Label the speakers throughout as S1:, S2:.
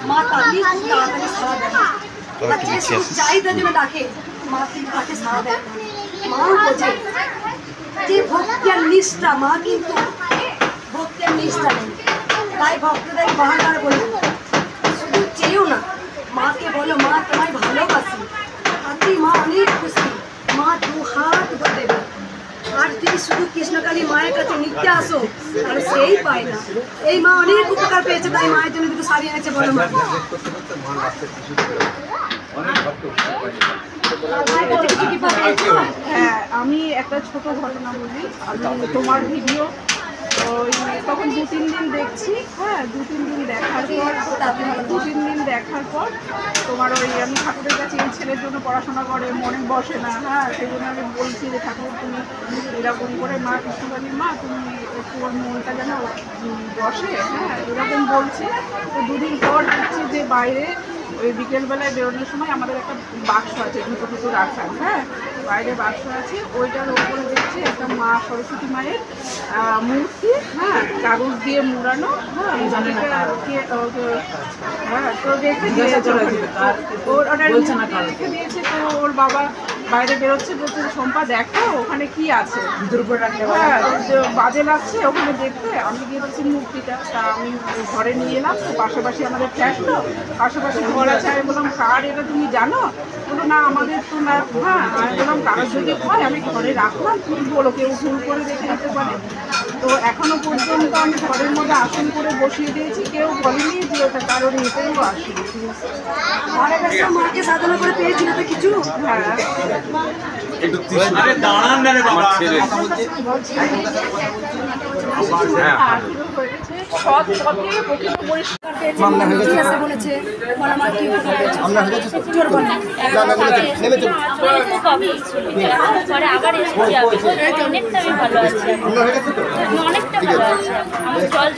S1: মা তাকে তাড়াতাড়ি সারা দেয়, চাহিদার জন্য ডাকে, মা কিন্তু তাকে সারা দেয়। মা বোঝে যে ভক্তি আর নিষ্ঠা, মা কিন্তু ভক্তি আর নিষ্ঠা নেই। তাই ভক্তদের বাহানার বলি, শুধু চেয়েও না, মাকে বলো মা তোমায় ভালোবাসি, তাতেই মা অনেক খুশি। মা দু হাত ভরে দেবে। আর তুমি শুধু কৃষ্ণকালী মায়ের কাছে নিতে আসো, আর সেই পায় না। এই মা অনেক উপকার পেয়েছে, তাই মায়ের জন্য দুটো শাড়ি এনেছে। বলো মা।
S2: হ্যাঁ, আমি একটা ছোট ঘটনা বলি। আমি তোমার ভিডিও ওই তখন 2-3 দিন দেখছি। হ্যাঁ, 2-3 দিন দেখার পর তোমার ওই আমি ঠাকুরের কাছে এই ছেলের জন্য পড়াশোনা করে মনে বসে না। হ্যাঁ, সেই জন্য আমি বলছি যে ঠাকুর তুমি এরকম করে মা কৃষ্ণকালী মা তুমি একটু ওর মনটা যেন বসে। হ্যাঁ, এরকম বলছি। তো 2 দিন পর দেখছি যে বাইরে ওই বিকেলবেলায় বেরোনোর সময় আমাদের একটা বাক্স আছে, দুটো রাখা। হ্যাঁ, বাইরে বাক্স আছে, ওইটার ওপরে দেখছি একটা মা সরস্বতী মায়ের মূর্তি। হ্যাঁ, কাগজ দিয়ে মুড়ানো। হ্যাঁ, তো রেখে দিয়েছে। তো ওর বাবা বাইরে বেরোচ্ছে, বলছে শম্পা দেখো ওখানে কি আছে। হ্যাঁ, বাজে লাগছে ওখানে দেখতে। আমি গিয়ে দেখছি মূর্তিটা। তা আমি ঘরে নিয়ে এলাম। তো পাশাপাশি আমাদের ফ্ল্যাট, তো পাশাপাশি ঘর আছে। আমি বললাম কার এটা তুমি জানো? বলো না আমাদের তো না। হ্যাঁ, আমি বললাম কারোর যদি হয় আমি ঘরে রাখলাম, তুমি বলো কেউ ভুল করে রেখে দিতে পারে। তো এখনো পর্যন্ত আমি ঘরের মধ্যে আসন করে বসিয়ে দিয়েছি, কেউ বলেনি যে ওটা কারোর এতেও আসেনি।
S1: মাকে সাধনা করে পেয়েছিল তো কিছু।
S2: হ্যাঁ, সৎ পথে প্রকৃত পরিষ্কার
S1: বলেছে
S3: অনেকটা ভালো আছে, অনেকটা ভালো আছে। আমার জল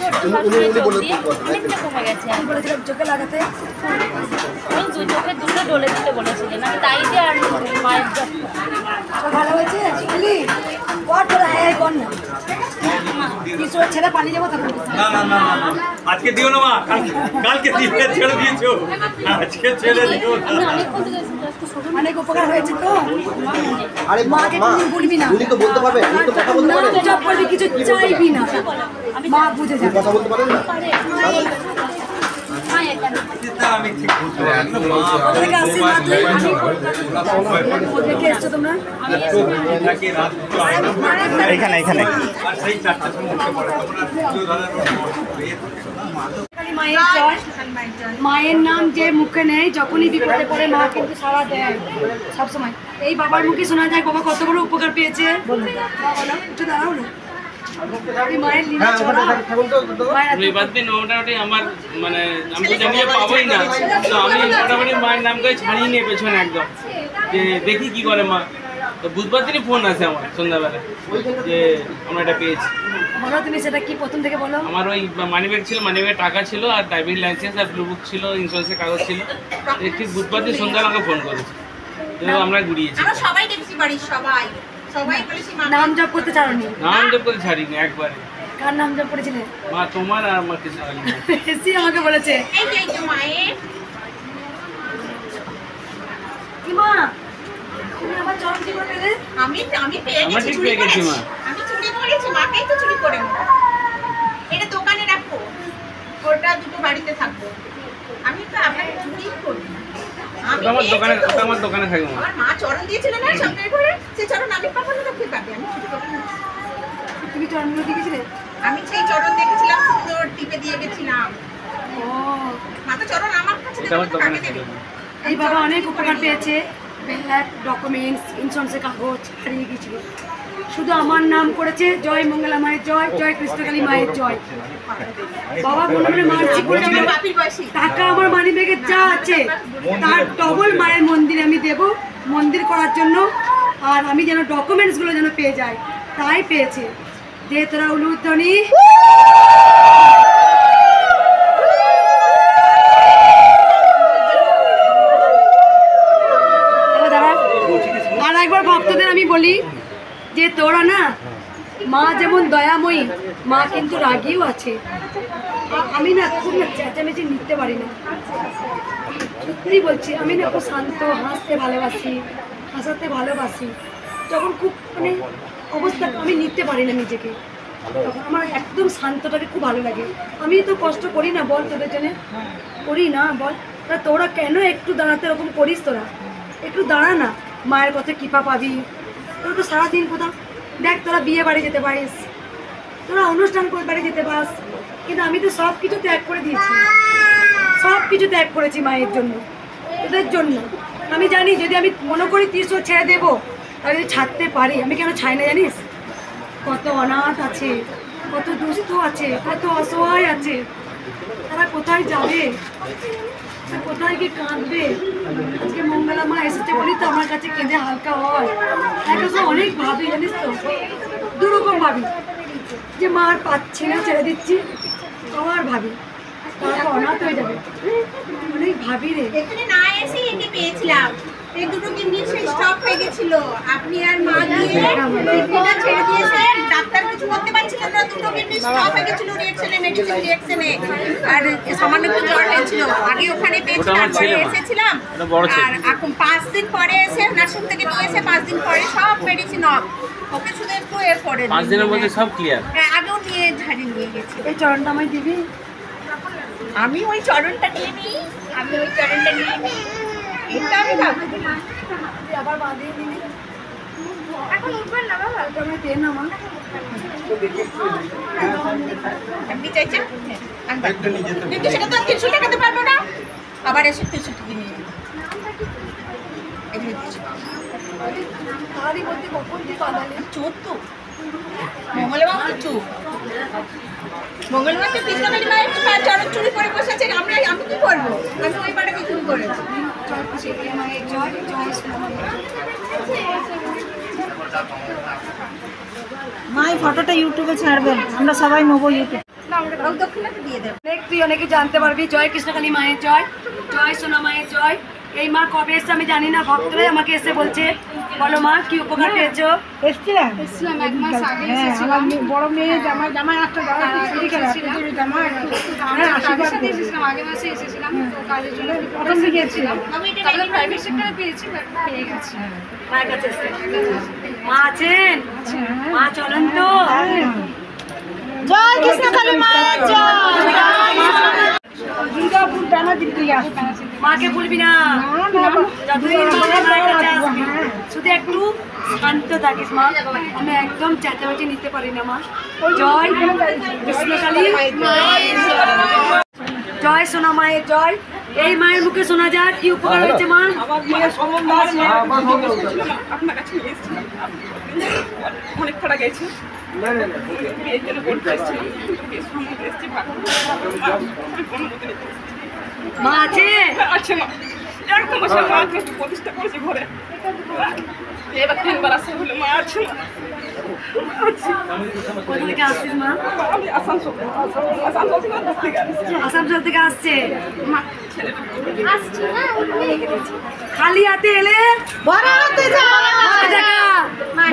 S3: অনেকটা কমে গেছে।
S1: চোখে লাগাতে
S3: চোখে দুটো ডলে দিতে বলেছিলেন, আমি তাই দিয়ে আর মায়ের
S1: ভালো হয়েছে। ছেড়ে পালিয়ে যাবো তখন।
S4: আজকে দিও না মা, কালকে দিয়ে ছেড়ে দিয়েছো, আজকে ছেড়ে দিও না।
S1: অনেক উপকার হয়েছে তো।
S5: আরে
S1: মাকে তুমি বলবি না,
S5: উনি তো বলতে পারবে, উনি তো কথা বলতে পারে।
S1: জব করবি কিছু চাইবি না, মা বুঝে যাবে।
S5: কথা বলতে পারেন না।
S4: আমি ঠিক বলতে পারি না মা।
S1: ওদেরকে আশীর্বাদ দিই। ওদেরকে এসছো তোমরা
S4: এখানে এখানে আর সেই 4টার সময় উঠে পড়ে
S1: মায়ের জয়। মায়ের নাম যে মুখে নেই, যখনই বিপদে পড়ে মা কিন্তু সারা দেয় সবসময়। এই বাবার মুখে শোনা যায় বাবা কত বড় উপকার পেয়েছে। একটু দাঁড়াও না, মায়ের লীলা ছড়া।
S6: মোটামুটি আমার মানে আমি তো জানি পাবোই না, তো আমি মোটামুটি মায়ের নাম করে ছাড়িয়ে নিয়ে পেছনে একদম যে দেখি কি করে মা। তো বুধবার দিনই ফোন আসে আমার সন্ধ্যাবেলা যে আমরা এটা পেয়েছি।
S1: বলো তুমি সেটা কি প্রথম থেকে বলো।
S6: আমার ওই মানিব্যাগ ছিল, মানিব্যাগে টাকা ছিল আর ড্রাইভিং লাইসেন্স আর ব্লু বুক ছিল, ইন্স্যুরেন্সের কাগজ ছিল। ঠিক বুধবার দিন সন্ধ্যাবেলা আমাকে ফোন করেছি, আমরা ঘুরিয়েছি।
S7: সবাই দেখছি বাড়ির সবাই
S1: নাম জপ করতে ছাড়নি?
S6: নাম জপ করে ছাড়িনি একবারে।
S1: কার নাম জপ করেছিলে?
S6: মা তোমার আর আমার কিছু
S1: এসি আমাকে বলেছে
S7: মায়ের।
S1: কি মা তুমি আমার চরণ কি করে পেলে?
S7: আমি পেয়ে
S6: আমার ঠিক পেয়ে গেছি মা।
S7: আমি চুরি করেছি, মাকেই তো চুরি করে নেব। এটা দোকানে রাখবো, ওটা দুটো বাড়িতে থাকবো। আমি তো আপনাকে চুরি করি।
S6: আমার দোকানে থাকবো।
S7: আমার মা চরণ দিয়েছিল না সামনের ঘরে, সে চরণ আমি পাবো না, কি পাবে? আমি চুরি করে নিয়েছি।
S1: তুমি চরণগুলো দেখেছিলে?
S7: আমি সেই চরণ দেখেছিলাম, সুন্দর টিপে দিয়ে গেছিলাম।
S1: ও
S7: মা তো চরণ আমার কাছে দেবে।
S1: এই বাবা অনেক উপকার পেয়েছে। ব্যাগ, ডকুমেন্টস, ইন্স্যুরেন্সের কাগজ হারিয়ে গিয়েছিল, শুধু আমার নাম করেছে জয় মঙ্গলা মায়ের জয়, জয় কৃষ্ণকালী মায়ের জয়। বাবা মনে মনে মানছি করে টাকা আমার মানি ব্যাগে যা আছে তার ডবল মায়ের মন্দিরে আমি দেব, মন্দির করার জন্য। আর আমি যেন ডকুমেন্টসগুলো যেন পেয়ে যাই, তাই পেয়েছে। যে তোরা উলুধ্বনি। আর একবার ভক্তদের আমি বলি যে তোরা না, মা যেমন দয়াময়ী, মা কিন্তু রাগীও আছে। আমি না খুব না চেঁচামেচি নিতে পারি না, সত্যি বলছি। আমি না খুব শান্ত, হাসতে ভালোবাসি, হাসাতে ভালোবাসি। যখন খুব মানে অবস্থা আমি নিতে পারি না নিজেকে, তখন আমার একদম শান্তটাকে খুব ভালো লাগে। আমি তো কষ্ট করি না বল, তোদের জন্য করি না বল? তোরা কেন একটু দাঁড়াতে এরকম করিস? তোরা একটু দাঁড়া না, মায়ের কথা কৃপা পাবি। তোরা তো সারাদিন কোথাও দেখ, তোরা বিয়ে বাড়ি যেতে পারিস, তোরা অনুষ্ঠান করে বাড়ি যেতে পারিস, কিন্তু আমি তো সব কিছু ত্যাগ করে দিয়েছি, সব কিছু ত্যাগ করেছি মায়ের জন্য, তোদের জন্য। আমি জানি যদি আমি মনে করি ত্রিশূল ছেড়ে দেবো, তাহলে যদি ছাড়তে পারি। আমি কেন ছাই না জানিস? কত অনাথ আছে, কত দুস্থ আছে, কত অসহায় আছে, তারা কোথায় যাবে, কোথায় গিয়ে কাঁদবে? আজকে মঙ্গলা মা এসেছে বলি তো আমার কাছে কেঁদে হালকা হয়। একটা অনেক ভাবি জানিস তো, দুরকম ভাবি, যে মা আর পাচ্ছি না, ছেড়ে দিচ্ছি, আবার ভাবি তারা অনাথ হয়ে যাবে, অনেক ভাবি রে।
S7: এখানে না এসে একে পেয়েছিলাম, এই দুটো কিডনি স্টপ হয়ে গেছিল, আপনি আর মা গিয়ে কিডনিটা ছেড়ে দিয়েছেন, ডাক্তার কিছু করতে পারছিলেন না, দুটো কিডনি স্টপ হয়ে গেছিল রিঅ্যাকশনে, মেডিসিন রিঅ্যাকশনে, আর সামান্য একটু জ্বর হয়েছিল। আগে ওখানে পেয়েছিলাম, পরে এসেছিলাম, আর এখন 5 দিন পরে এসে নার্সিং থেকে নিয়ে এসে 5 দিন পরে সব মেডিসিন অফ। ওকে শুধু একটু এর পরে
S6: 5 দিনের মধ্যে সব ক্লিয়ার।
S7: হ্যাঁ, আগেও নিয়ে ঝাড়িয়ে নিয়ে গেছি।
S1: এই চরণটা আমায় দিবি?
S7: আমি ওই চরণটা নিয়ে নিই, আমি ওই চরণটা নিয়ে নিই, এটা আমি ভাবছি
S1: আবার বাঁধিয়ে দিবি।
S7: এখন উঠবেন না বাবা,
S1: ওটা আমায় দে না মা।
S7: আপনি চাইছেন আনবেন, কিন্তু সেটা তো 300 টাকাতে পারবো না, আবার এসে 300 টাকা নিয়ে নেবেন।
S1: তারই মধ্যে কখন তুই বাঁধালি?
S7: চোর তো মঙ্গলবার তো চোর, মঙ্গলবার তো কৃষ্ণকালী মায়ের চরণ চুরি করে বসেছে। আমি কি করবো? আমি ওই পাটাকে চুরি করেছি।
S8: মাই ফটোটা ইউটিউবে ছাড়বেন, আমরা সবাই নেবো ইউটিউব।
S7: দক্ষিণাতে দিয়ে দেবো।
S1: দেখ তুই অনেকে জানতে পারবি। জয় কৃষ্ণকালী মায়ের জয়, জয় সোনা মায়ের জয়। এই মা কবে এসছে আমি জানি না, ভক্তরাই আমাকে এসে বলছে বলো মা কি উপকার পেয়েছো।
S8: এসছিলাম,
S2: এক মাস আগে
S8: হ্যাঁ, আমার বড় মেয়ে জামাই একটা
S2: আগে মাসে এসেছিলাম, তো কাজের জন্য
S8: প্রথম দিকে এসেছিলাম।
S2: তারপরে প্রাইভেট সেক্টরে পেয়েছি, বাট পেয়ে গেছি।
S1: মায়ের কাছে এসছে। মা আছেন? মা চলেন তো।
S8: জয় কৃষ্ণকালী মায়ের জয়। দুর্গাপুর টানা দিতে আসবে,
S1: মাকে ভুলবি না, যতদিন মায়ের কাছে আসবি শুধু একটু শান্ত থাকিস মা। আমি একদম চেঁচামেচি নিতে পারি না মা। জয় কৃষ্ণকালী, জয় সোনা মায়ের জয়। এই মায়ের মুখে শোনা যাক কি উপকার হয়েছে মা।
S2: আমার মেয়ের সম্বন্ধ আছে, আপনার কাছে এসেছিলাম, অনেক খারাপ গেছে, বিয়ের জন্য বলতে এসেছি, বিয়ের সম্বন্ধে এসেছি,
S1: মা আছে?
S2: আছে মা, একদম আছে মা, প্রতিষ্ঠা করেছে ঘরে, এবার 3 বার আসা হলো, মা আছে না।
S1: কোথা থেকে আসছিস মা?
S2: আমি আসানসোল থেকে আসছি।
S1: আসানসোল থেকে আসছে
S2: মা
S1: খালি হাতে এলে
S8: ভরা হাতে যায়,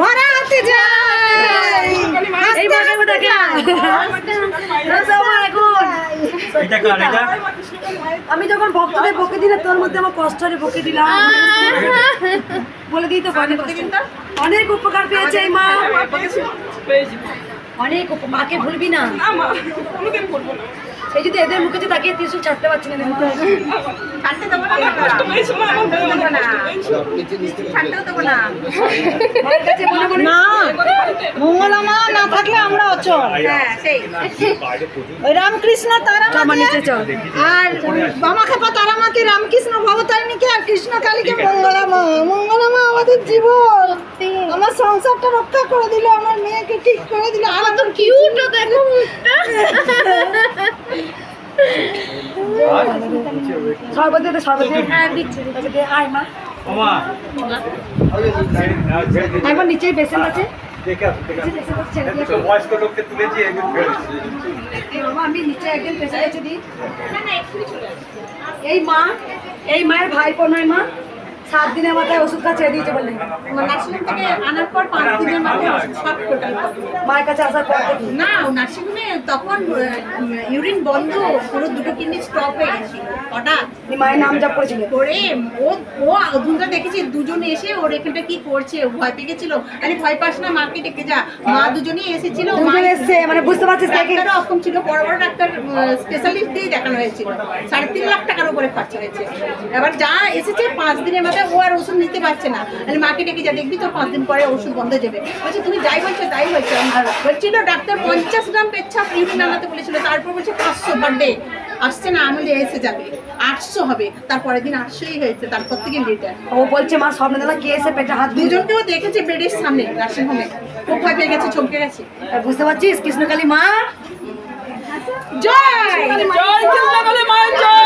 S8: ভরা হাতে যায়।
S1: এই মাকে দেখা আমি যখন ভক্তদের বকে দিলে তোর মধ্যে আমার কষ্ট হলে বকে দিলাম, বলে দিই তো অনেক উপকার পেয়েছে এই মা, অনেক মাকে ভুলবি না।
S2: কোনোদিন করবো না,
S1: সেই যদি এদের মুখে যে তাকিয়ে ত্রিশূল ছাড়তে পারছি না,
S7: ছাড়তে দেবো না,
S2: কষ্ট পেয়েছি মা, আমার
S7: দেবো না, ছাড়তেও দেবো না।
S1: মায়ের কাছে মনে মনে
S8: না, মঙ্গলা মা না থাকলে আমরা অচল।
S7: হ্যাঁ, সেই
S8: ওই রামকৃষ্ণ তারামাকে আর বামাখেপা তারামাকে, রামকৃষ্ণ ভবতারিণীকে আর কৃষ্ণকালীকে মঙ্গলা মা। মঙ্গলা মা আমাদের জীবন, আমার সংসারটা রক্ষা করে দিল, আমার মেয়েকে ঠিক করে দিল। আমার তো কিউট দেখো
S1: সর্বদে হ্যাঁ দিচ্ছে আয় মা। একবার নিচেই বেসিন আছে,
S4: বয়স্ক লোককে তুলেছি
S1: আমি নিচে একদিন পেছনে গেছে দিই। এই মা, এই মায়ের ভাইপো নয় মা, 7 দিনের মাথায় ওষুধ খা ছেড়ে দিয়েছে বললেন।
S7: নার্সিংহোম থেকে আনার পর 5 দিনের মাথায় সব টোটাল
S1: মায়ের কাছে আসার পর থেকে
S7: না নার্সিংহোমে তখন ইউরিন বন্ধ, পুরো দুটো কিডনি স্টপ হয়ে গেছিল হঠাৎ।
S1: মায়ের নাম জপ করেছিল
S7: করে ও দুটো দেখেছি, দুজনে এসে ওর এখানটা কি করছে, ভয় পেয়ে গেছিল। আরে ভয় পাস না, মাকে ডেকে যা। মা দুজনেই এসেছিল,
S1: দুজন এসছে, মানে বুঝতে পারছিস কে কে?
S7: ডাক্তারও অক্ষম ছিল, বড় বড় ডাক্তার স্পেশালিস্ট দিয়ে দেখানো হয়েছিল। 3.5 লাখ টাকার উপরে খরচা হয়েছে। এবার যা এসেছে 5 দিনের মাথায় ও আর ওষুধ নিতে পারছে না। তাহলে মাকে ডেকে যা, দেখবি তোর 5 দিন পরে ওষুধ বন্ধ হয়ে যাবে। বলছে তুমি যাই বলছো তাই হয়েছে। বলছিল ডাক্তার 50 গ্রাম পেচ্ছাপ ইউরিন আনাতে বলেছিল, তারপর বলছে 500 পার ডে। আসছে না, আমলে এসে যাবে 800 হবে, তারপরের দিন 800ই হয়েছে, তারপর থেকে লিটার।
S1: ও বলছে মা স্বপ্নে দেখা কে এসে পেটে হাত দিয়ে
S7: দুজনকেও দেখেছে বেডের সামনে নার্সিংহোমে, খুব ভয় পেয়ে গেছে, চমকে গেছে।
S1: বুঝতে পারছিস কৃষ্ণকালী মা
S7: জয়
S2: জয় কৃষ্ণকালী মায়ের জয়।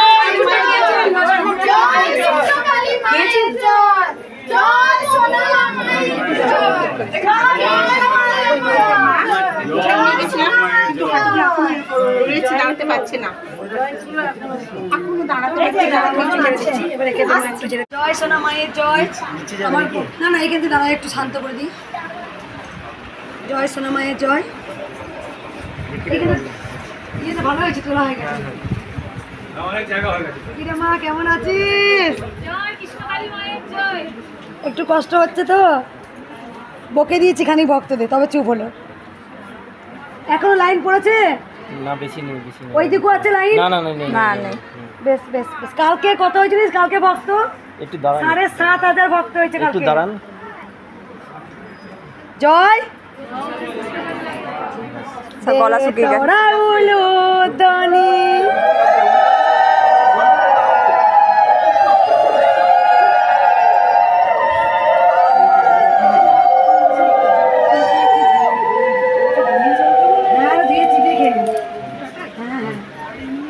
S7: দাঁড়াতে পারছে না, এখনো দাঁড়াতে পারছে না।
S1: জয় সোনা মায়ের জয়। আমার না না এখান থেকে দাঁড়া, একটু শান্ত করে দিই। জয় সোনা মায়ের জয়। এখানে ইয়েটা ভালো হয়েছে, তোলা হয়ে গেছে।
S4: অনেক জায়গা হয়ে গেছে।
S1: কিরে মা কেমন আছিস?
S3: জয় কৃষ্ণকালী মায়ের জয়।
S1: একটু কষ্ট হচ্ছে তো, বকে দিয়েছি খানিক ভক্তদের, তবে চুপ হলো। এখনো লাইন পড়েছে?
S6: না বেশি নেই, বেশি নেই।
S1: ওই দিকও আছে লাইন?
S6: না না নেই
S1: না নেই। বেশ বেশ বেশ। কালকে কত হয়েছিল? কালকে ভক্ত
S6: একটু দাঁড়ান,
S1: 7,500 ভক্ত হয়েছে
S6: একটু
S1: কালকে।
S6: দাঁড়ান।
S1: জয়
S8: গলা শুকিয়ে গেছে।
S1: উলু দনি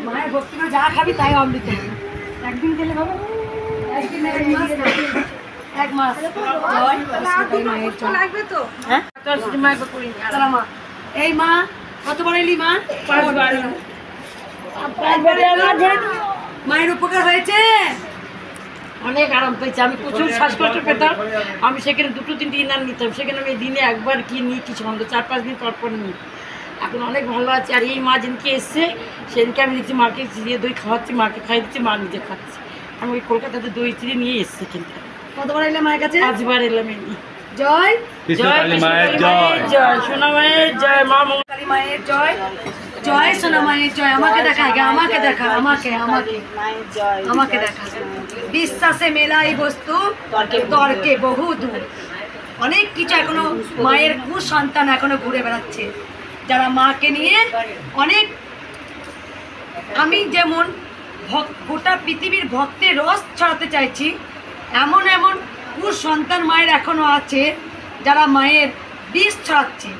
S1: মায়ের ভক্তি করে যা খাবি তাই অমৃত। একদিন খেলে হবে, একদিন এক মাস। মায়ের জয়।
S7: লাগবে তো
S1: হ্যাঁ চলো মা। এই মা কতবার এলি মা?
S2: 5 বার।
S1: মায়ের উপকার হয়েছে?
S9: অনেক আরাম পেয়েছে। আমি প্রচুর শ্বাসকষ্ট পেতাম, আমি সেখানে 2-3 ইনার নিতাম, সেখানে আমি দিনে একবার কি নিই কিছু বন্ধ, 4-5 দিন পর পর নিই। এখন অনেক ভালো আছে। আর এই মা যেদিনকে এসছে সেদিনকে আমি দেখছি মাকে চিড়িয়ে দই খাওয়াচ্ছি, মাকে খাই দিচ্ছি, মা নিজে খাচ্ছি। আমি ওই কলকাতাতে দই চিড়ে নিয়ে এসছি কিন্তু।
S1: কতবার এলে মায়ের কাছে?
S9: 5 বার এলাম এই।
S1: জয়
S9: জয় কৃষ্ণকালী মায়ের জয়, সোনা মায়ের জয়, মা
S1: কালী মায়ের জয়। জয় সোনা মায়ের জয়। আমাকে দেখা আগে, আমাকে দেখা, আমাকে আমাকে আমাকে দেখা। বিশ্বাসে মেলাই বস্তু, তর্কে বহু দূর। অনেক কিছু এখনো মায়ের কুসন্তান এখনো ঘুরে বেড়াচ্ছে, যারা মাকে নিয়ে অনেক। আমি যেমন গোটা পৃথিবীর ভক্তের রস ছড়াতে চাইছি, এমন এমন কুসন্তান মায়ের এখনো আছে যারা মায়ের বিষ ছড়াচ্ছে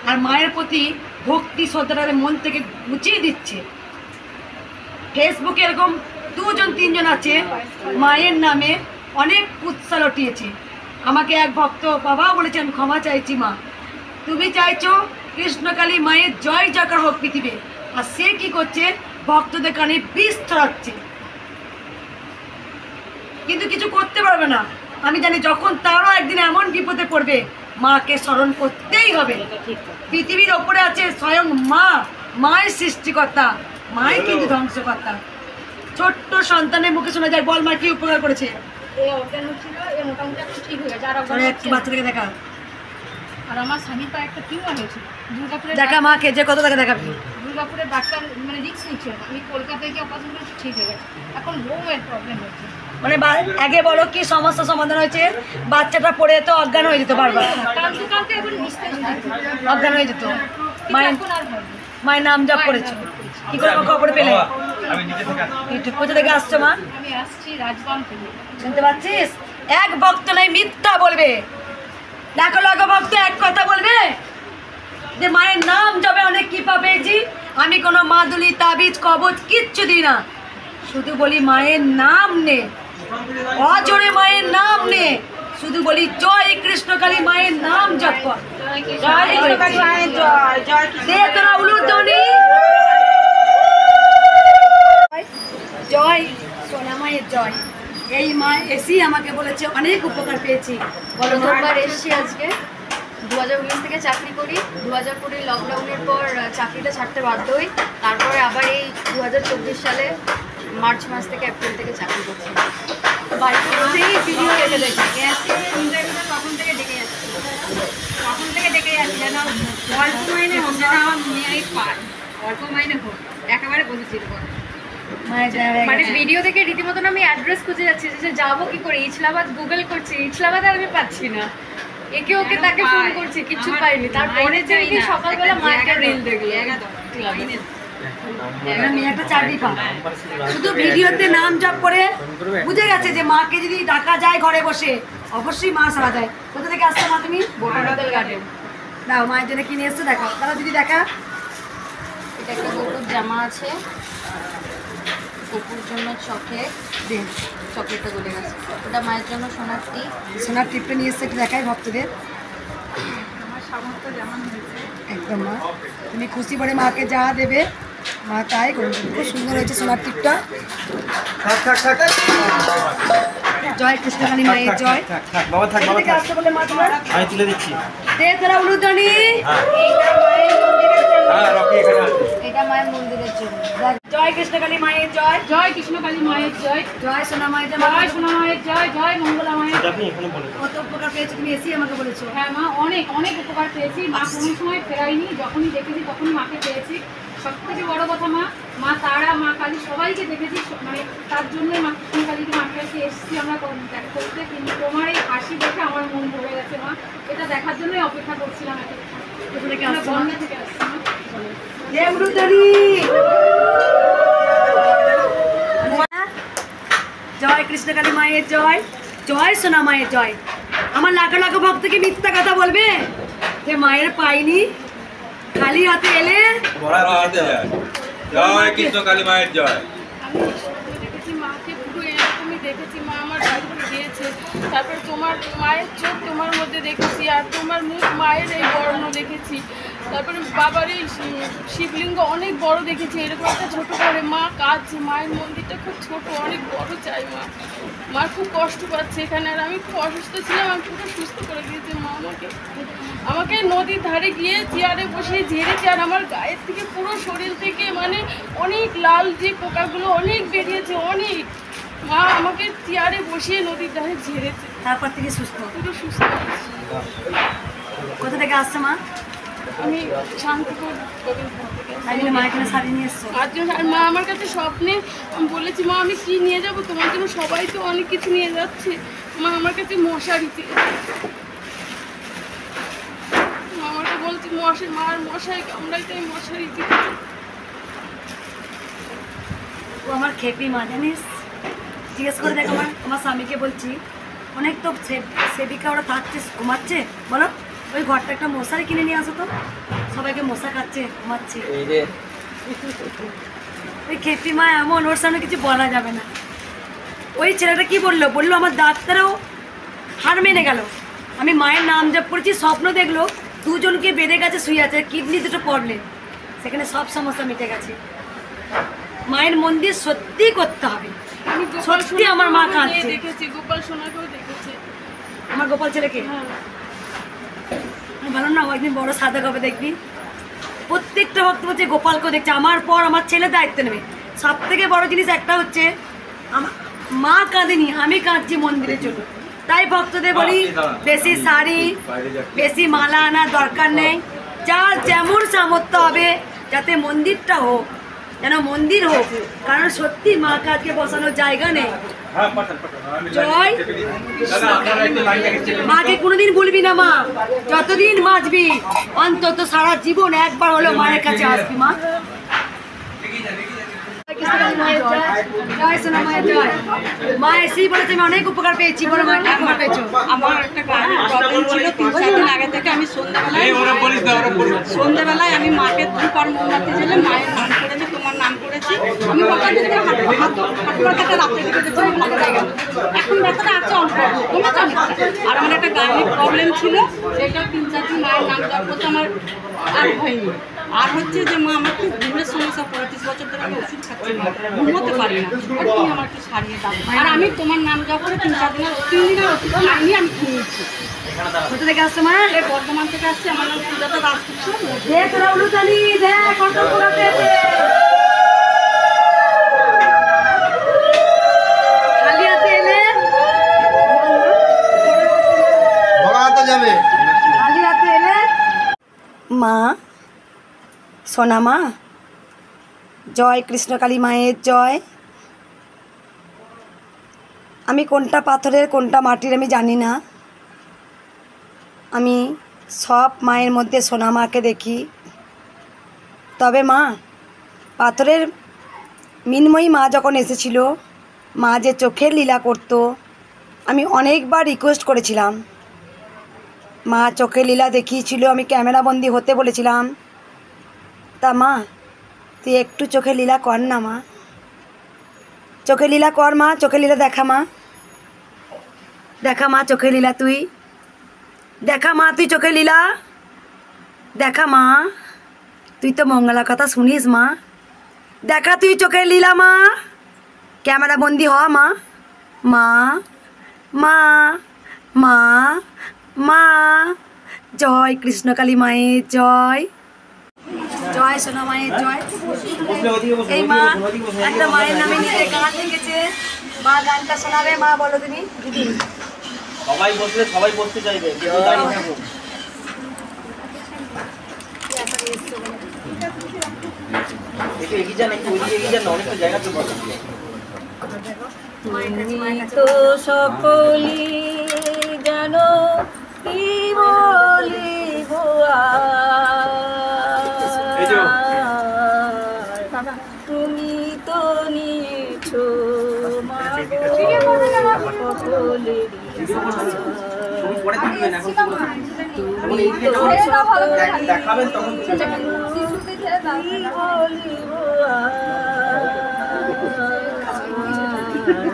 S1: আর মায়ের প্রতি ভক্তি শ্রদ্ধাটা মন থেকে মুছিয়ে দিচ্ছে। ফেসবুকে এরকম 2-3 আছে মায়ের নামে অনেক কুৎসা লটিয়েছে। আমাকে এক ভক্ত বাবা বলেছে, আমি ক্ষমা চাইছি মা, তুমি চাইছো কৃষ্ণকালী মায়ের জয় জয়কার হোক পৃথিবী, আর সে কি করছে ভক্তদের কানে বিষ ছড়াচ্ছে, কিন্তু কিছু করতে পারবে না। আমি জানি যখন তারও একদিন এমন বিপদে পড়বে, মাকে স্মরণ করতেই হবে। পৃথিবীর ওপরে আছে স্বয়ং মা, মায়ের সৃষ্টিকর্তা, মাই কিন্তু ধ্বংসকর্তা। ছোট্ট সন্তানের মুখে শোনা যায়, বল মা কি উপকার করেছে। একটু বাচ্চাদেরকে দেখা,
S3: আর আমার স্বামীর পায়ে একটা টিউমার হয়েছিল দুর্গাপুরে।
S1: দেখা মাকে যে কত টাকা দেখাবি।
S3: দুর্গাপুরে ডাক্তার মানে রিস্ক নিচ্ছে, আমি কলকাতায় গিয়ে অপারেশন করেছি, ঠিক হয়ে গেছে। এখন বউয়ের প্রবলেম হচ্ছে,
S1: মানে আগে বলো কি সমস্যা সমাধান হয়েছে? বাচ্চাটা পড়ে যেত, অজ্ঞান হয়ে যেত, বারবার
S3: কালকে কালকে এখন নিস্তেজ
S1: অজ্ঞান হয়ে যেত। মায়ের
S3: এখন আর হয় না।
S1: মায়ের নাম জপ করেছো, কি করে খবর পেলে?
S4: আমি নিজে থেকে
S1: একটু কোথা থেকে আসছো মা?
S3: আমি আসছি রাজবান থেকে।
S1: শুনতে পাচ্ছিস? এক ভক্ত নাই মিথ্যা বলবে, লাখো লাখো ভক্ত এক কথা বলবে যে মায়ের নাম জপে অনেক কৃপা পেয়েছি। আমি কোনো মাদুলি তাবিজ কবচ কিচ্ছু দিই না, শুধু বলি মায়ের নাম নে, অজরে মায়ের নাম নে, শুধু বলি জয় কৃষ্ণকালী মায়ের নাম জপ কর।
S2: জয় কৃষ্ণকালী মায়ের জয়। জয়
S1: দে তোরা উলুধ্বনি। জয় সোনা মায়ের জয়। এই মা এসি আমাকে বলেছে অনেক উপকার পেয়েছি। বলো মা।
S10: প্রথমবার এসেছি আজকে। 2019 থেকে চাকরি করি। 2020 লকডাউনের পর চাকরিটা ছাড়তে বাধ্য হই। তারপরে আবার এই 2024 সালে মার্চ মাস থেকে এপ্রিল থেকে চাকরি করছি। বাড়িতে বসেই ভিডিও দেখে দেখি
S7: তখন থেকে ডেকে যাচ্ছি যেন অল্প মাইনে হোক, যেন আমার মেয়ে পায়, অল্প মাইনে হোক, একেবারে বসেছিল।
S10: মানে ভিডিও দেখে রীতিমতন আমি অ্যাড্রেস খুঁজে যাচ্ছি যে যাবো কি করে, ইছলাবাদ গুগল করছি, ইছলাবাদ আর আমি পাচ্ছি না। একে ওকে তাকে ফোন করছি, কিছু পাইনি। তারপরে যে সকালবেলা মায়ের রিল দেখলি
S1: মেয়ে একটা চাকরি পায়, শুধু ভিডিওতে নাম জপ করে বুঝে গেছে যে মাকে যদি ডাকা যায় ঘরে বসে অবশ্যই মা সারা যায়। কোথা থেকে আসছো মা তুমি?
S10: Botanical garden.
S1: দাও মায়ের জন্য কিনে এসছো, দেখো তারা যদি দেখা।
S10: এটা একটা গোপুর জামা আছে, গোপুর জন্য চকলেট, চকলেটটা গলে গেছে। ওটা মায়ের জন্য সোনার টিপ।
S1: সোনার টিপটা নিয়ে এসছে, একটু দেখাই ভক্তদের।
S2: আমার সামর্থ্য যেমন হয়েছে
S1: একদম মা, তুমি খুশি করে মাকে যা দেবে মা তাই করবে। খুব সুন্দর হয়েছে সোনার টিপটা। জয় কৃষ্ণকালী মায়ের জয়।
S5: বাবা থাক, বাবা থাক,
S1: আসতে বলে মা তোমার
S5: আমি তুলে দিচ্ছি।
S1: দে তোরা উলুধ্বনি।
S10: এটা মায়ের মন্দিরের জন্য।
S1: জয় কৃষ্ণকালী মায়ের জয়।
S2: জয় কৃষ্ণকালী মায়ের জয়,
S1: জয় সোনা মায়ের
S2: জয়
S1: জয়।
S2: সোনা মায়ের জয়, জয় মঙ্গলা মায়ের।
S5: আপনি এখানে বলে দিন।
S1: কত উপকার পেয়েছো তুমি, এসি আমাকে বলেছো।
S2: হ্যাঁ মা, অনেক অনেক উপকার পেয়েছি। মা কোনো সময় ফেরাইনি, যখনই দেখেছি তখনই মাকে পেয়েছি। সব থেকে বড় কথা মা, মা তারা, মা কালী সবাইকে দেখেছি। মানে তার জন্যই মা কৃষ্ণকালীকে মাকে কাছে এসেছি আমরা দেখা করতে। কিন্তু তোমার এই হাসি দেখে আমার মন ভরে গেছে মা, এটা দেখার জন্যই অপেক্ষা করছিলাম।
S1: কোথা থেকে
S2: আমরা
S1: আসছো?
S2: বন্যা থেকে আসছি মা।
S1: জয় উলুধ্বনি। জয় কৃষ্ণকালী মায়ের জয়, জয় সোনা মায়ের জয়। আমার লাখো লাখো ভক্তকে মিথ্যা কথা বলবে যে মায়ের পাইনি, খালি হাতে এলে।
S4: জয় কৃষ্ণ কালী মায়ের জয়।
S2: আমি স্বপ্নে দেখেছি মাকে, পুরো এরকমই দেখেছি। মা আমার বাড়িতে দিয়েছে। তারপর তোমার মায়ের চোখ তোমার মধ্যে দেখেছি, আর তোমার মুখ মায়ের এই বর্ণ দেখেছি। তারপরে বাবার এই শিবলিঙ্গ অনেক বড় দেখেছি, এরকম একটা ছোটো করে মা কাঁদছে। মায়ের মন্দিরটা খুব ছোট, অনেক বড় চাই মা। মা খুব কষ্ট পাচ্ছে এখানে, আর আমি খুব অসুস্থ ছিলাম, আমি পুরো সুস্থ করে দিয়েছি মা আমাকে নদীর ধারে গিয়ে চেয়ারে বসিয়ে ঝেড়েছে। আর আমার গায়ের থেকে পুরো শরীর থেকে মানে অনেক লাল যে পোকাগুলো অনেক বেরিয়েছে, অনেক। মা আমাকে চেয়ারে বসিয়ে নদীর ধারে ঝেড়েছে,
S1: তারপর থেকে সুস্থ,
S2: পুরো সুস্থ হয়েছি।
S1: কোথা থেকে আসছে মা?
S2: আমি শান্তিপুর গোবিন্দপুর থেকে
S1: তাই জন্য মা এখানে শাড়ি নিয়ে এসছো।
S2: আর মা আমার কাছে স্বপ্নে আমি বলেছি মা আমি কি নিয়ে যাব তোমার জন্য, সবাই তো অনেক কিছু নিয়ে যাচ্ছে। মা আমার কাছে মশারি চেয়েছে। মা আমাকে বলছি মার মশাই কামড়াই, তাই মশারি দিচ্ছি।
S1: ও আমার খেপি মা, জানিস, জিজ্ঞেস করে দেখ আমার স্বামীকে বলছি, অনেক তো সেবিকা ওরা থাকছে, ঘুমাচ্ছে, বলো ওই ঘরটা একটা মশারি কিনে নিয়ে আসো তো, সবাইকে মশা খাচ্ছে, ঘুমাচ্ছে। ওই খেপি মা এমন, ওর সামনে কিছু বলা যাবে না। ওই ছেলেটা কি বললো আমার ডাক্তারও হার মেনে গেল। আমি মায়ের নাম জপ করেছি, স্বপ্ন দেখলো দুজনকে বেঁধে গেছে, শুয়ে আছে, কিডনি দুটো প্রবলেম, সেখানে সব সমস্যা মিটে গেছে। মায়ের মন্দির সত্যি করতে হবে। সত্যি আমার মা কাঁদছে।
S2: দেখেছি গোপাল সোনাকেও দেখেছি,
S1: আমার গোপাল ছেলেকে। ভালো না, একদিন বড় সাদা কবে দেখবি। প্রত্যেকটা ভক্ত বলছে গোপালকেও দেখছে। আমার পর আমার ছেলে দায়িত্ব নেবে। সব থেকে বড় জিনিস একটা হচ্ছে, আমার মা কাঁদেনি, আমি কাঁদছি মন্দিরের জন্য। তাই ভক্তদের বলি বেশি শাড়ি, বেশি মালা আনার দরকার নেই। যার যেমন সামর্থ্য হবে, যাতে মন্দিরটা হোক, যেন মন্দির হোক। কারণ সত্যি মা কাজকে বসানোর জায়গা নেই। জয় মাকে কোনোদিন ভুলবি না মা, যতদিন বাঁচবি অন্তত সারা জীবন একবার হলেও মায়ের কাছে আসবি মা। জয় সোনা মায়ের জয়। মা এসেই বলেছে আমি অনেক উপকার পেয়েছি। বলো মা কি উপকার পেয়েছো?
S7: আমার একটা প্রবলেম ছিল 3-4 দিন আগে থেকে। আমি সন্ধ্যাবেলায় আমি মাকে ধূপ আর মোমবাতি জ্বেলে মায়ের নাম করেছি, তোমার নাম করেছি। আসছি, আমি হঠাৎ করে হাত ব্যথাটা রাত্রে দিকে দেখছি ভালো হয়ে গেল। এখন ব্যথাটা আছে অল্প কমেছে অনেকটা। আর আমার একটা গাইনিক প্রবলেম ছিল, সেটা 3-4 দিন মায়ের নাম জপ করতে আমার আর হয়নি। আর হচ্ছে যে মা আমার খুব ঘুমের সমস্যা, 35 বছর ধরে আমি ওষুধ খাচ্ছি না, ঘুমোতে পারি না। আর তুমি আমার একটু সারিয়ে দাও। আর আমি তোমার নাম জপ করে 3-4 দিনের ওষুধ খাইনি, আমি ঘুমিয়েছি।
S1: কোথা থেকে আসছে মা?
S7: এই বর্ধমান থেকে আসছে, আমার নাম সুজাতা দাসগুপ্ত।
S1: দেখ রাউলুতালি, দেখ কন্ট্রোল করাতে খালি হাতে এলে
S5: যাবে
S1: খালি হাতে এলে। মা, সোনা মা, জয় কৃষ্ণকালী মায়ের জয়। আমি কোনটা পাথরের কোনটা মাটির আমি জানি না, আমি সব মায়ের মধ্যে সোনা মাকে দেখি। তবে মা, পাথরের মিনময়ী মা যখন এসেছিল, মা যে চোখের লীলা করতো, আমি অনেকবার রিকোয়েস্ট করেছিলাম, মা চোখের লীলা দেখিয়েছিল, আমি ক্যামেরাবন্দি হতে বলেছিলাম। তা মা, তুই একটু চোখের লীলা কর না মা, চোখের লীলা কর মা, চোখের লীলা দেখা মা, দেখা মা চোখের লীলা, তুই দেখা মা, তুই চোখের লীলা দেখা মা, তুই তো মঙ্গলার কথা শুনিস মা, দেখা তুই চোখের লীলা মা, ক্যামেরা বন্দি হ মা, মা মা মা মা। জয় কৃষ্ণকালী মায়ের জয়, জয় সোনা মায়ের জয়। এই মা একটা মায়ের নামে নিজে গান লিখেছে, মা গানটা শোনাবে। মা বলো তুমি। দিদি
S6: সবাই বসলে সবাই বসতে চাইবে, কেউ দাঁড়িয়ে থাকো।
S8: তুমি তো সকলি জানো, কি বলিব তুমি তো নিছো
S6: দেখাবেন তখন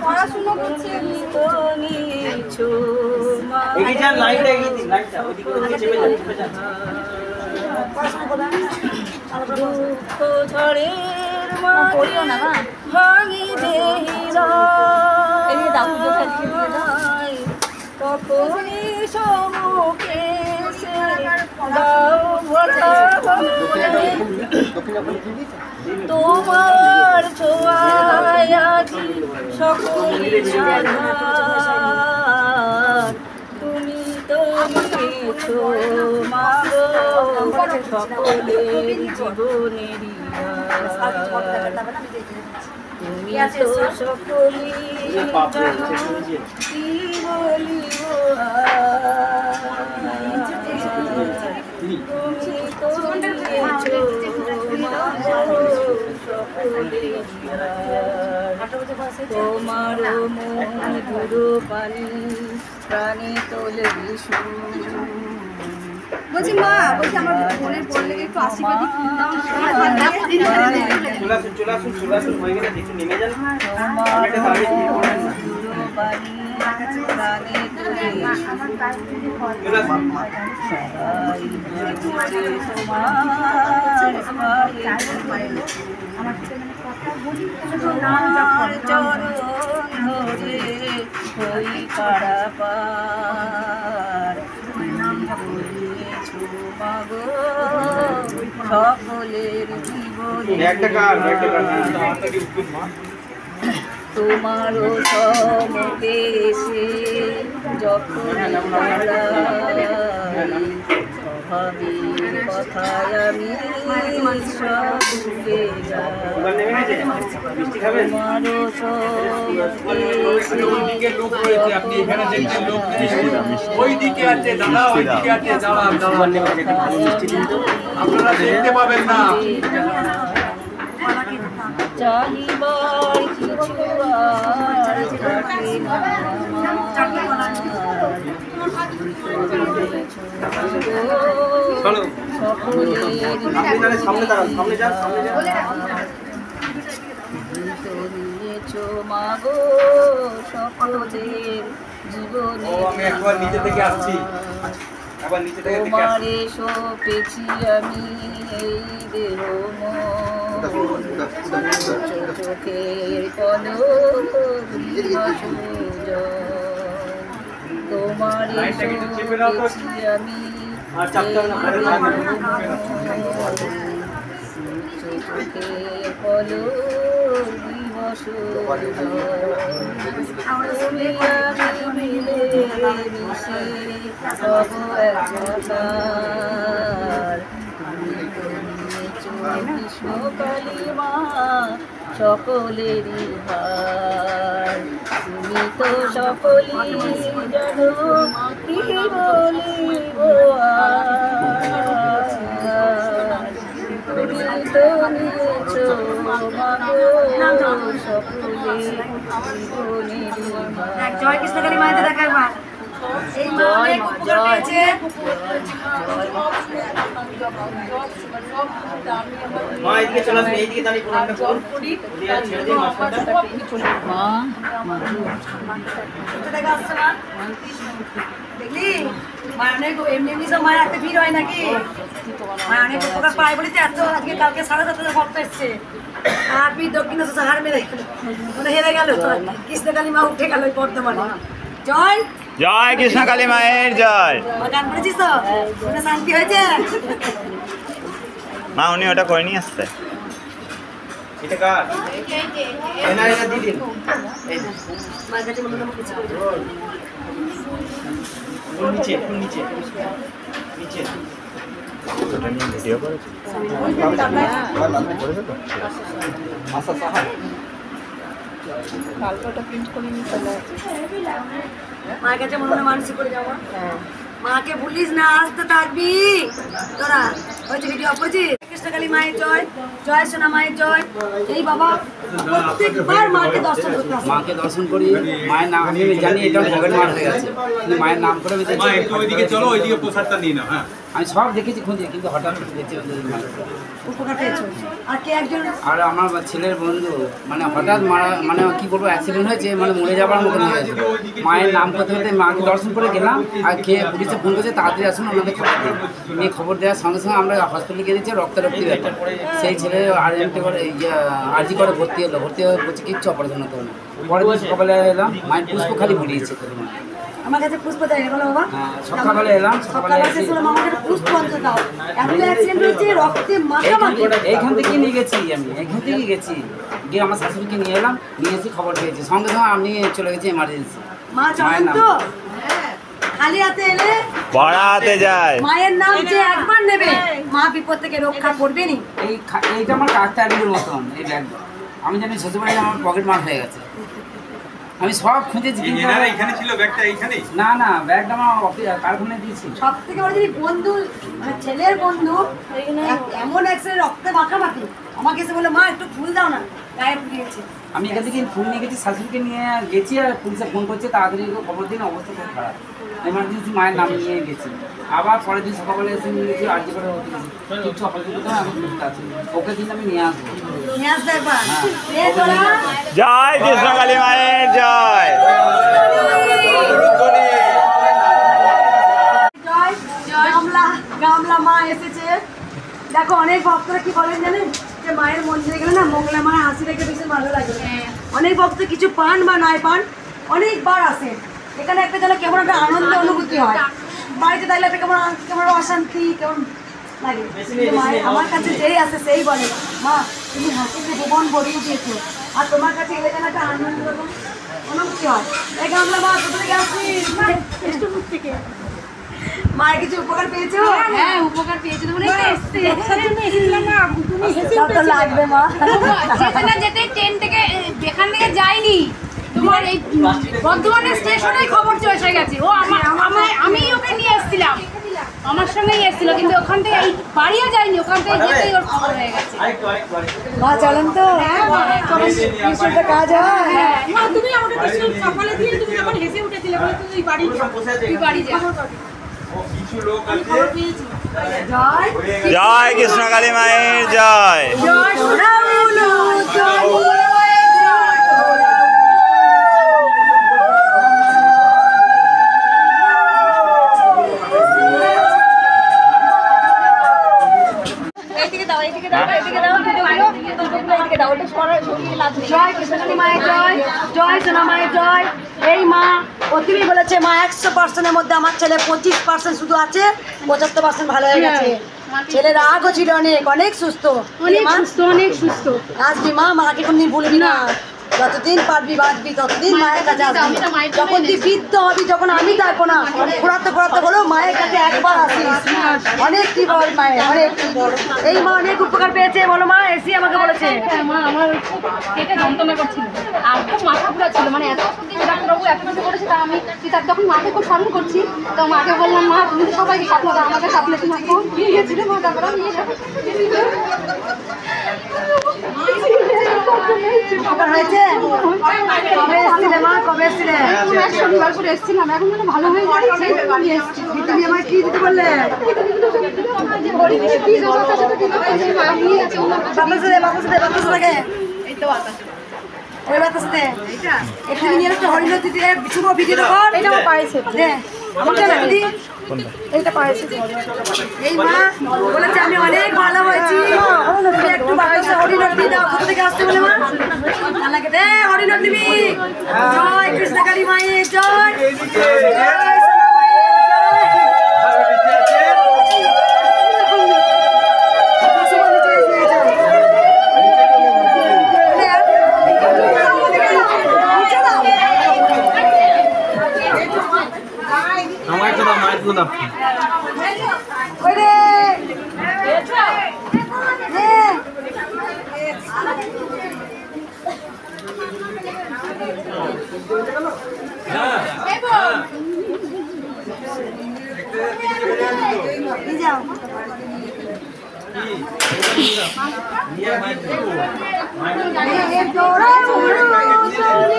S8: পড়াশুনো করছে দুঃখ ঝড়ের ভাঙি কখনই সমুখে তোমার ছোঁয়ায় আজি সকলে তুমি তো নিয়েছো মাগো সকলের জীবনের তুমি তো সকলে কি বলিব তুমি তো নিয়েছো তোমার মধুর পানি প্রাণে তোলে বিষ্ণু।
S1: বলছি মা, বলছি আমার ফোনের বললে একটু আশীর্বাদী
S6: চলে আসুন হয়ে গেলে একটু নেমে যান।
S8: সকলের জীবনে তোমারও সমকে এসে যখন স্বভাবের কথায় আমি সব ভুলে যাই। তোমারও সমকে এসে
S4: আপনি এখানে দেখছেন লোক ওই দিকে আছে, দাঁড়া ওই দিকে আছে, দাঁড়ান দাঁড়ান, আপনারা দেখতে পাবেন না।
S8: চাহিবার কিছু আর থাকে না
S6: সামনে দাঁড়ান, সামনে যান, সামনে যান।
S8: দিয়েছো মাগো সকলের জীবনে
S4: আমি একবার নিচে থেকে আসছি, আবার নিচে থেকে
S8: তোমারে সপেছি আমি এই দেহ চোখের পলক তোমারে সপেছি আমি চোখের পলক দিবস মিলে মিশে সব একতার কৃষ্ণ কালী মা সকলেরই হার তুমি তো সকলেই জানো কি বলিব তুমি তো নিয়েছো
S1: জয় কৃষ্ণকালী মায়েতে দেখা একবার। এই মা অনেক উপকার পেয়েছে।
S6: মা এদিকে চলে আসবে, এইদিকে দাঁড়িয়ে প্রণামটা করুন। ছেড়ে দিয়ে মাঝখানটা।
S1: দেখা আসছে না দেখলি মা অনেক এমনি এমনি সব মায়ের একটা ভিড় হয় নাকি, মা অনেক উপকার পায় বলেছে এত আজকে কালকে 7,500 ভক্ত এসছে। আর তুই দক্ষিণেশ্বর হার মেরে মানে হেরে গেল তো কৃষ্ণকালী মা উঠে গেল বর্ধমানে। জয়
S11: জয় কৃষ্ণকালী মায়ের জয়।
S1: মা গান করেছিস তো শুনে শান্তি হয়েছে?
S11: মা উনি ওটা করে নিয়ে আসতে।
S6: এটা কার? এনারা দিদি। এই
S1: মায়ের কাছে মনে মনে কিছু
S6: নিচে নিচে নিচে
S11: ওটা নিয়ে ভিডিও করেছি।
S2: কালকে প্রিন্ট করে নিয়ে চলে আসছে।
S1: মায়ের কাছে মনে মনে মানসিক করে যাবো। মাকে ভুলিস না, আসতে থাকবি তোরা। হয়েছে ভিডিও অফ করেছিস? কৃষ্ণকালী মায়ের জয়, জয় সোনা মায়ের জয়। এই বাবা প্রত্যেকবার মাকে দর্শন করতে আসে।
S12: মাকে দর্শন করি, মায়ের নাম আমি জানি এটা ভগবান মার হয়ে গেছে, কিন্তু মায়ের নাম করে
S4: মা একটু ওইদিকে চলো, ওইদিকে প্রসাদটা নিয়ে নাও। হ্যাঁ
S12: আমি সব দেখেছি খুঁজে, কিন্তু হঠাৎ দেখছি
S1: উপকার পেয়েছো। আর কে একজন
S12: আর আমার ছেলের বন্ধু মানে হঠাৎ মারা মানে কি বলবো অ্যাক্সিডেন্ট হয়েছে, মানে মরে যাবার মতো হয়ে গেছে। মায়ের নাম করতে করতে মাকে দর্শন করে গেলাম, আর খেয়ে পুলিশে ফোন করেছে তাড়াতাড়ি আসুন ওনাদের খবর দিই। এই খবর দেওয়ার সঙ্গে সঙ্গে আমরা হসপিটালে গিয়েছি, রক্তারক্তি ব্যাপার। সেই ছেলে আর্জেন্টে করে আর্জি করে ভর্তি হলো, ভর্তি হয়ে বলছে কিচ্ছু অপারেশন হতে হবে না। পরের দিন সকালে এলাম, মায়ের পুষ্প খালি ভরিয়েছে।
S1: আমার কাছে পুষ্প চাই বলো বাবা।
S12: সকালে এলাম,
S1: সকালে এসে শুনলাম আমার কাছে পুষ্প আনতে দাও। এত অ্যাক্সিডেন্ট হয়েছে, রক্তে মাখামাখি।
S12: এইখান থেকে নিয়ে গেছি আমি, এইখান থেকে গেছি গিয়ে আমার শাশুড়িকে নিয়ে এলাম, নিয়ে এসে খবর পেয়েছি, সঙ্গে সঙ্গে আমি চলে গেছি এমার্জেন্সি।
S1: মা চলেন তো খালি হাতে এলে
S11: বড় হাতে যায়।
S1: মায়ের নাম যে একবার নেবে মা বিপদ থেকে রক্ষা করবেনি।
S12: এইটা আমার কাকতাড়ির মতন এই ব্যাগটা, আমি জানি শ্বশুরবাড়ি আমার পকেট মার হয়ে গেছে। আমি সব খুঁজেছি কিন্তু
S4: এখানে ছিল ব্যাগটা, এইখানে
S12: না না ব্যাগটা আমার কারখানায় দিয়েছি।
S1: সব থেকে বড় যদি বন্ধু মানে ছেলের বন্ধু এমন অ্যাক্সিডেন্ট রক্তে মাখামাখি, আমাকে এসে বলে মা একটু ফুল দাও না, গায়ে ফুলিয়েছে।
S12: আমি এখান থেকে ফুল নিয়ে গেছি, শাশুড়িকে নিয়ে গেছি, আর পুলিশে ফোন করছে তাড়াতাড়ি খবর দিন, অবস্থা খুব খারাপ। এমার্জেন্সি মায়ের নাম নিয়ে গেছি, আবার পরের দিন সকালবেলা এসে নিয়ে গেছি আর্জি করে কিছু অপারেশন করতে আমি সুস্থ আছি, ওকে দিন আমি নিয়ে আসবো।
S1: নিয়ে আসবে একবার।
S11: জয় কৃষ্ণকালী মায়ের জয়।
S1: গামলা মা এসেছে। দেখো অনেক ভক্তরা কি বলেন জানেন, যে মায়ের মন্দিরে গেলে না মঙ্গলা মায়ের হাসি দেখে ভীষণ ভালো লাগে। অনেক ভক্ত কিছু পান বা নাই পান অনেকবার আসে এখানে, একটা যেন কেমন একটা আনন্দ অনুভূতি হয়। বাড়িতে তাইলে একটা কেমন কেমন অশান্তি কেমন লাগে। মায়ের আমার কাছে যেই আসে সেই বলে মা তুমি হাসিতে ভুবন ভরিয়ে দিয়েছো, আর তোমার কাছে এলে যেন একটা আনন্দ অনুভূতি হয়। এই গামলা মা কোথা থেকে আসছিস? থেকে। মায়ের কিছু উপকার পেয়েছো?
S3: হ্যাঁ উপকার পেয়েছো, তোমরা এসেছে
S1: লাগবে মা।
S3: যেতে না যেতে ট্রেন থেকে এখান থেকে যাইনি, তোমার এই বর্ধমানের স্টেশনেই খবর চলে গেছে। ও আমি ওকে নিয়ে এসেছিলাম, আমার সঙ্গেই এসেছিল, কিন্তু ওখান থেকে এই বাড়িও যায়নি, ওখান থেকে যেতেই ওর খবর হয়ে গেছে।
S1: মা চলেন তো কিছুটা কাজ হয়।
S7: মা তুমি আমাকে সকালে দিয়ে তুমি আমার হেসে উঠেছিলে বলে তুই বাড়ি যা।
S1: জয়
S11: জয় কৃষ্ণকালী মায়ের জয়।
S1: জয় জয় সোনা মায়ের জয়। এই মা প্রতিদিন বলেছে মা 100%-এর মধ্যে আমার ছেলে 25% শুধু আছে, 75% ভালো হয়ে গেছে। ছেলের রাগও ছিল অনেক, অনেক সুস্থ,
S3: অনেক সুস্থ।
S1: আসবি মা, মাকে কোনদিন ভুলবি না, যতদিন পারবি বাঁচবি ততদিন মায়ের কাছে আসবি। যখন তুই বৃদ্ধ হবি, যখন আমি থাকবো না, ঘোরাতে ঘোরাতে হলেও মায়ের কাছে একবার আসিস। অনেক কি বল মায়ের, অনেক কি বল। এই মা অনেক উপকার পেয়েছে, বলো মা। এসি আমাকে বলেছে
S3: মা আমার পেটে যন্ত্রণা করছিল আর খুব মাথা ঘোরা ছিল, মানে এত ডাক্তারবাবু এত কিছু করেছে। তা আমি তখন মাকে খুব স্মরণ করছি, তো মাকে বললাম মা তুমি তো সবাইকে সাথে দাও, আমাকে সাথে তোমাকে নিয়ে গেছিলে মা, তারপরে নিয়ে যাবো।
S1: হয়েছে কবে এসেছিলে মা, কবে এসেছিলে?
S3: শনিবার করে এসেছিলাম, এখন মানে ভালো হয়ে যাচ্ছে।
S1: তুমি আমায় কি দিতে বললে? ওই বাতাসে একটু নিয়ে একটা হরিণ দিতে শুভ ভিডিও কর।
S3: এটা আমার পায়েছে,
S1: এইটা পায়েছে। এই মা বলেছে আমি অনেক ভালো হয়েছি, তুমি একটু বাতাসে হরিণ দিয়ে দাও। কোথা থেকে আসতে বলে মা? আমাকে দে হরিণ দিবি। জয় কৃষ্ণকালী মায়ের জয়, জয় সোনা মায়ের জয়।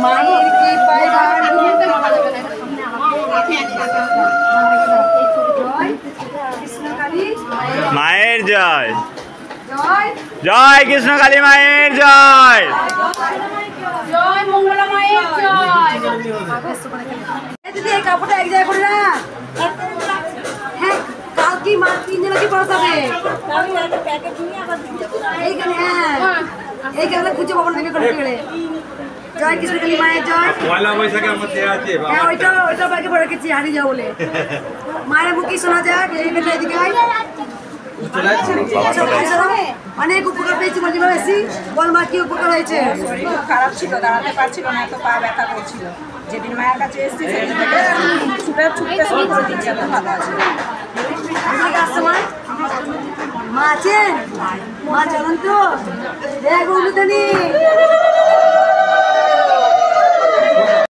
S1: মায়ের কি পায়
S11: মায়ের জয়,
S1: জয়
S11: জয় কৃষ্ণকালী মায়ের জয়,
S3: জয় মঙ্গলা মায়ের জয়।
S1: দিদি এই কাপড়টা এক জায়গায় করে না। হ্যাঁ কালকে মা 3 জনে কি পড়াতে এইখানে? হ্যাঁ এইখানে খুঁজে পাবো দেবে করে গেলে। জয় কৃষ্ণকালী মায়ের জয়।
S4: পয়লা বৈশাখে আমার দেয়া আছে বাবা।
S1: হ্যাঁ ওইটা ব্যাগে পড়ে রেখেছি, হারিয়ে যাও বলে। মায়ের মুখে শোনা যাক, এই বেটা এদিকে আয়। অনেক উপকার পেয়েছি, বলছি বেশি বল মা কি উপকার হয়েছে?
S2: খুব খারাপ ছিল, দাঁড়াতে পারছিল না, এত পা ব্যথা করছিল। যেদিন মায়ের কাছে এসেছি সেদিন থেকে ছুটতে শুরু করে দিচ্ছি, এত ভালো আছে।
S1: আসছে মা আছেন? মা চলুন তো দেখ অনুদানি।